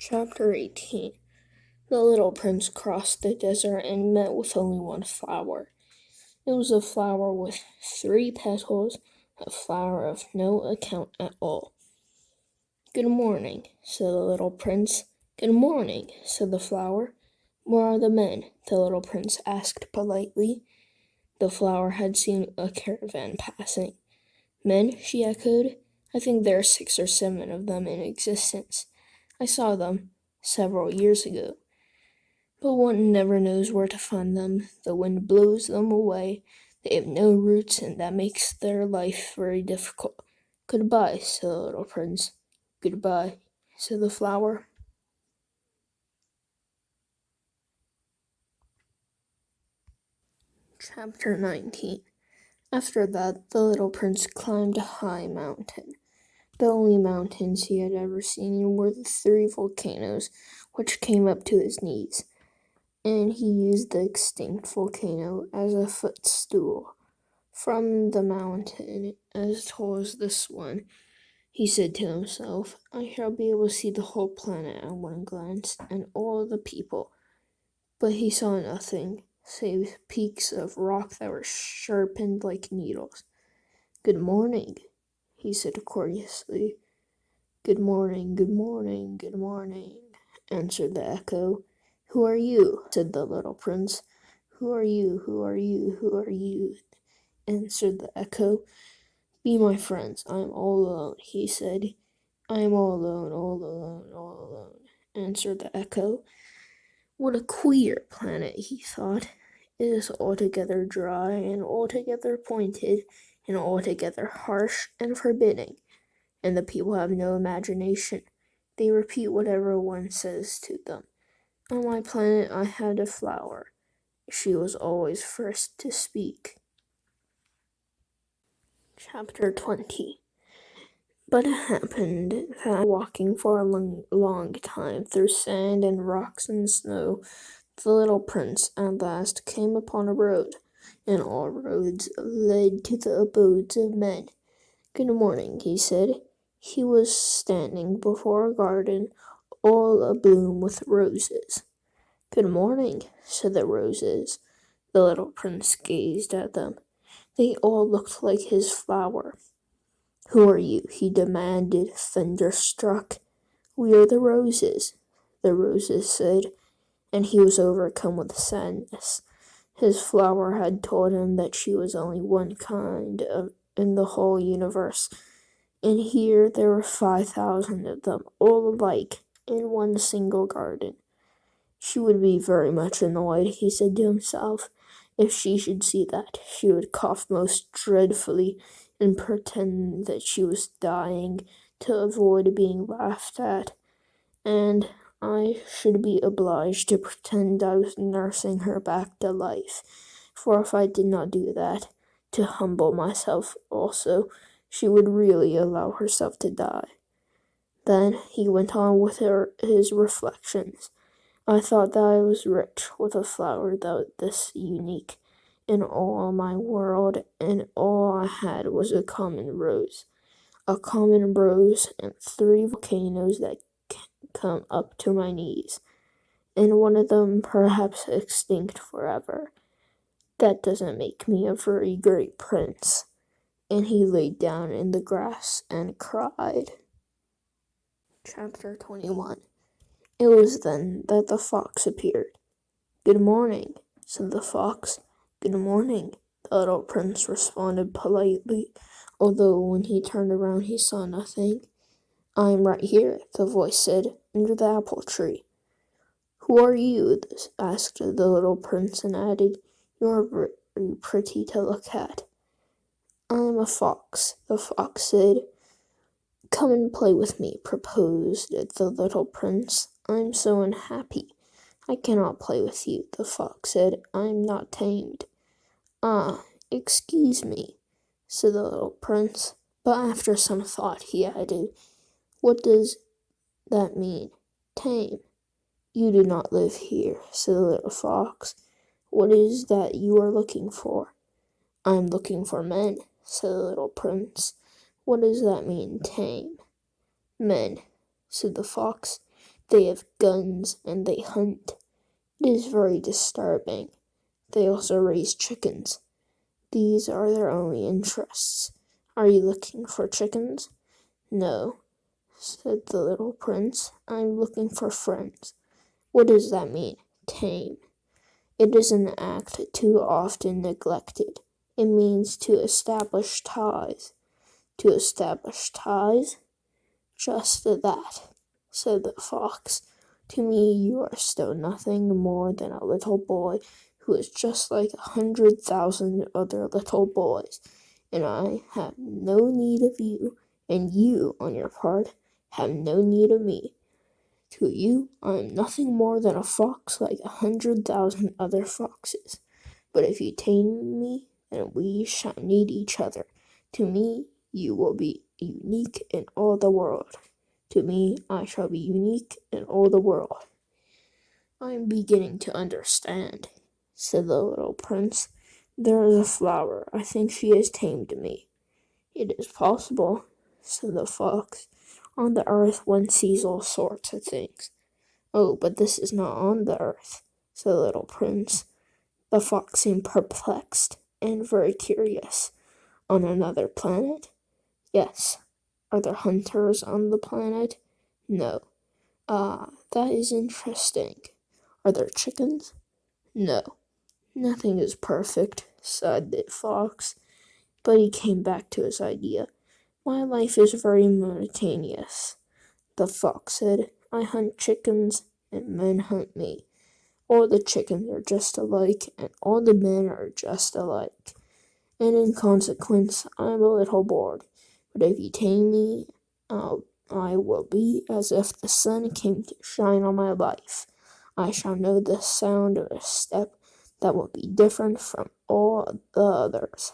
Chapter 18. The little prince crossed the desert and met with only one flower. It was a flower with 3 petals, a flower of no account at all. "Good morning," said the little prince. "Good morning," said the flower. "Where are the men?" the little prince asked politely. The flower had seen a caravan passing. "Men?" she echoed. "I think there are 6 or 7 of them in existence. I saw them several years ago. But one never knows where to find them. The wind blows them away. They have no roots, and that makes their life very difficult. Goodbye," said the little prince. "Goodbye," said the flower. Chapter 19. After that, the little prince climbed a high mountain. The only mountains he had ever seen were the 3 volcanoes, which came up to his knees, and he used the extinct volcano as a footstool. From the mountain as tall as this one, he said to himself, "I shall be able to see the whole planet at one glance, and all the people." But he saw nothing, save peaks of rock that were sharpened like needles. "Good morning," he said courteously. "Good morning, good morning, good morning," answered the echo. "Who are you?" said the little prince. "Who are you? Who are you? Who are you?" answered the echo. "Be my friends. I am all alone," he said. "I am all alone, all alone, all alone," answered the echo. What a queer planet, he thought. It is altogether dry and altogether pointed and altogether harsh and forbidding, and the people have no imagination. They repeat whatever one says to them. On my planet I had a flower. She was always first to speak. Chapter 20. But it happened that, walking for a long time through sand and rocks and snow, the little prince at last came upon a road, and all roads led to the abodes of men. "Good morning," he said. He was standing before a garden all abloom with roses. "Good morning," said the roses. The little prince gazed at them. They all looked like his flower. "Who are you?" he demanded, thunderstruck. "We are the roses," the roses said, and he was overcome with sadness. His flower had told him that she was only one kind in the whole universe, and here there were 5,000 of them, all alike, in one single garden. She would be very much annoyed, he said to himself. If she should see that, she would cough most dreadfully and pretend that she was dying to avoid being laughed at, and I should be obliged to pretend I was nursing her back to life, for if I did not do that, to humble myself also, she would really allow herself to die. Then he went on with his reflections. I thought that I was rich with a flower this unique in all my world, and all I had was a common rose and 3 volcanoes that come up to my knees, and one of them perhaps extinct forever. That doesn't make me a very great prince." And he lay down in the grass and cried. Chapter 21. It was then that the fox appeared. "Good morning," said the fox. "Good morning," the little prince responded politely, although when he turned around he saw nothing. "I am right here," the voice said, "under the apple tree." "Who are you?" asked the little prince, and added, "You are very pretty to look at." "I am a fox," the fox said. "Come and play with me," proposed the little prince. "I am so unhappy." "I cannot play with you," the fox said. "I am not tamed." "Ah, excuse me," said the little prince. But after some thought he added, "What does that mean? Tame?" "You do not live here," said the little fox. "What is that you are looking for?" "I am looking for men," said the little prince. "What does that mean, tame?" "Men," said the fox. They have guns and they hunt. It is very disturbing. They also raise chickens. These are their only interests. Are you looking for chickens? No, said the little prince. I'm looking for friends. What does that mean? Tame. It is an act too often neglected. It means to establish ties. To establish ties? Just that, said the fox. To me you are still nothing more than a little boy who is just like 100,000 other little boys, and I have no need of you, and you, on your part, have no need of me. To you, I am nothing more than a fox like 100,000 other foxes. But if you tame me, then we shall need each other. To me, you will be unique in all the world. To me, I shall be unique in all the world. I am beginning to understand, said the little prince. There is a flower. I think she has tamed me. It is possible, said the fox. On the earth one sees all sorts of things. Oh, but this is not on the earth, said the little prince. The fox seemed perplexed and very curious. On another planet? Yes. Are there hunters on the planet? No. Ah, that is interesting. Are there chickens? No. Nothing is perfect, sighed the fox, but he came back to his idea. My life is very monotonous, the fox said. I hunt chickens, and men hunt me. All the chickens are just alike, and all the men are just alike. And in consequence, I am a little bored. But if you tame me, I will be as if the sun came to shine on my life. I shall know the sound of a step that will be different from all the others.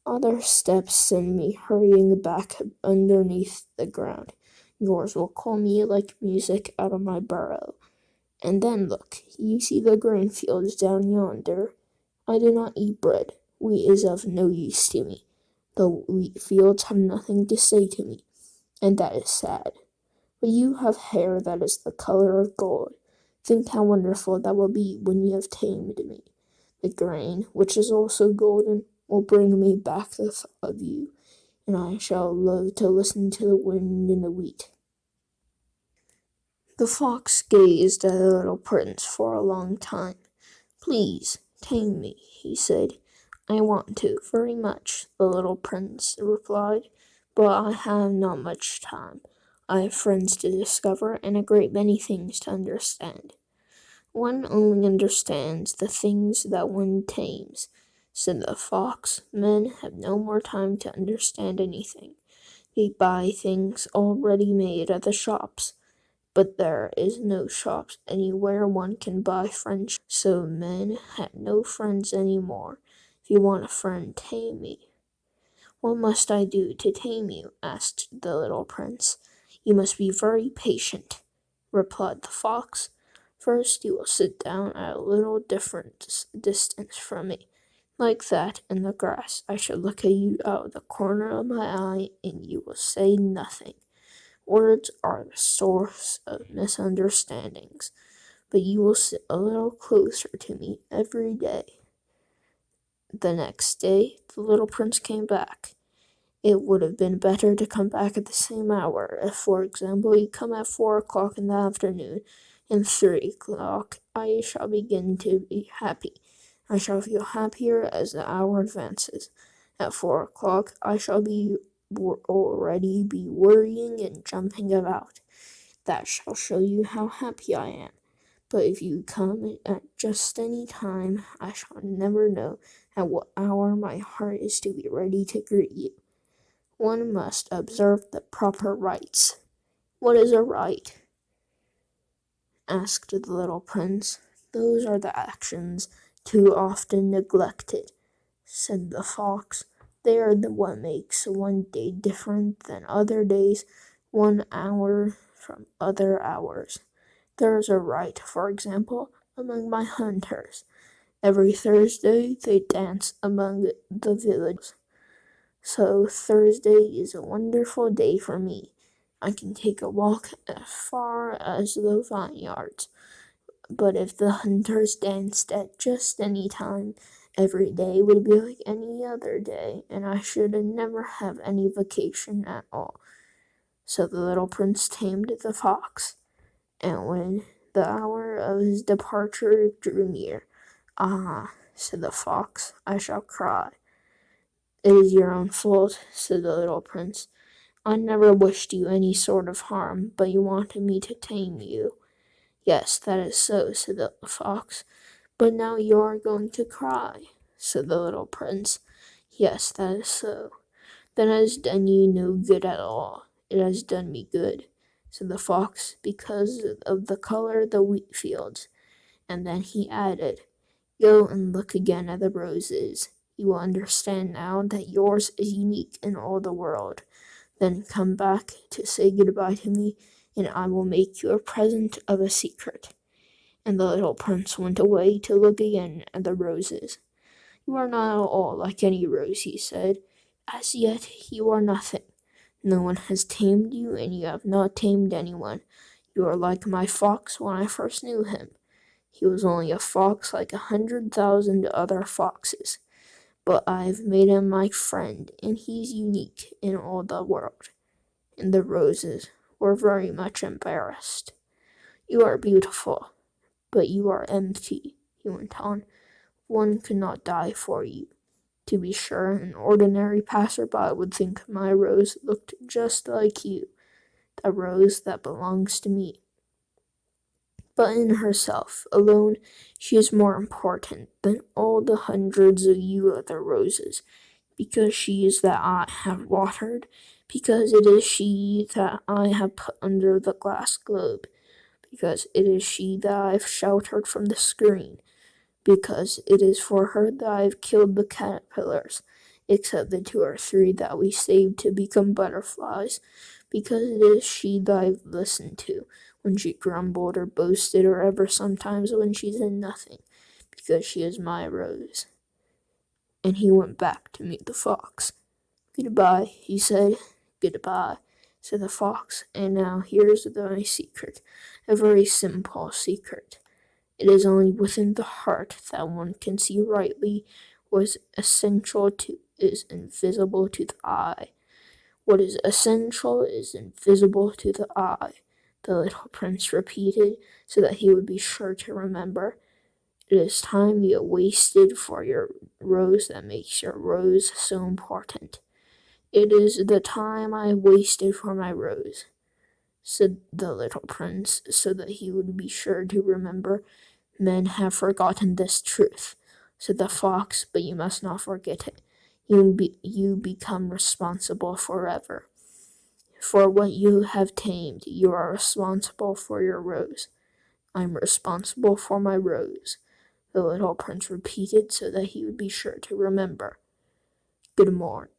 Other steps send me hurrying back underneath the ground. Yours will call me like music out of my burrow. And then look, you see the grain fields down yonder. I do not eat bread. Wheat is of no use to me. The wheat fields have nothing to say to me, and that is sad. But you have hair that is the color of gold. Think how wonderful that will be when you have tamed me. The grain, which is also golden, will bring me back the thought of you, and I shall love to listen to the wind in the wheat. The fox gazed at the little prince for a long time. Please, tame me, he said. I want to, very much, the little prince replied, but I have not much time. I have friends to discover and a great many things to understand. One only understands the things that one tames, said the fox. Men have no more time to understand anything. They buy things already made at the shops. But there is no shops anywhere one can buy friendship, so men have no friends any more. If you want a friend, tame me. What must I do to tame you? Asked the little prince. You must be very patient, replied the fox. First you will sit down at a little different distance from me, like that in the grass. I shall look at you out of the corner of my eye, and you will say nothing. Words are the source of misunderstandings, but you will sit a little closer to me every day. The next day, the little prince came back. It would have been better to come back at the same hour. If, for example, you come at 4 o'clock in the afternoon, and 3 o'clock, I shall begin to be happy. I shall feel happier as the hour advances. At 4 o'clock, I shall already be worrying and jumping about. That shall show you how happy I am. But if you come at just any time, I shall never know at what hour my heart is to be ready to greet you. One must observe the proper rites. What is a rite? Asked the little prince. Those are the actions too often neglected, said the fox. They are what makes one day different than other days, 1 hour from other hours. There is a rite, for example, among my hunters. Every Thursday they dance among the village. So Thursday is a wonderful day for me. I can take a walk as far as the vineyards. But if the hunters danced at just any time, every day would be like any other day, and I should never have any vacation at all. So the little prince tamed the fox, and when the hour of his departure drew near, "Ah," said the fox, "I shall cry." "It is your own fault," said the little prince. "I never wished you any sort of harm, but you wanted me to tame you." "Yes, that is so," said the fox. "But now you are going to cry," said the little prince. "Yes, that is so." "That has done you no good at all." "It has done me good," said the fox, "because of the color of the wheat fields." And then he added, "Go and look again at the roses. You will understand now that yours is unique in all the world. Then come back to say goodbye to me, and I will make you a present of a secret." And the little prince went away to look again at the roses. "You are not at all like any rose," he said. "As yet you are nothing. No one has tamed you, and you have not tamed anyone. You are like my fox when I first knew him. He was only a fox like 100,000 other foxes. But I've made him my friend, and he's unique in all the world." And the roses were very much embarrassed. "You are beautiful, but you are empty," he went on. "One could not die for you. To be sure, an ordinary passerby would think my rose looked just like you, the rose that belongs to me. But in herself alone, she is more important than all the hundreds of you other roses, because she is that I have watered, because it is she that I have put under the glass globe, because it is she that I have sheltered from the screen, because it is for her that I have killed the caterpillars, except the 2 or 3 that we saved to become butterflies, because it is she that I've listened to when she grumbled or boasted, or ever sometimes when she said nothing, because she is my rose." And he went back to meet the fox. "Goodbye," he said. "Goodbye," said the fox, "and now here's my secret, a very simple secret. It is only within the heart that one can see rightly. What is essential is invisible to the eye. What is essential is invisible to the eye," the little prince repeated, so that he would be sure to remember. "It is time you wasted for your rose that makes your rose so important." "It is the time I wasted for my rose," said the little prince, so that he would be sure to remember. "Men have forgotten this truth," said the fox, "but you must not forget it. You become responsible forever. For what you have tamed, you are responsible for your rose." "I'm responsible for my rose," the little prince repeated, so that he would be sure to remember. "Good morn."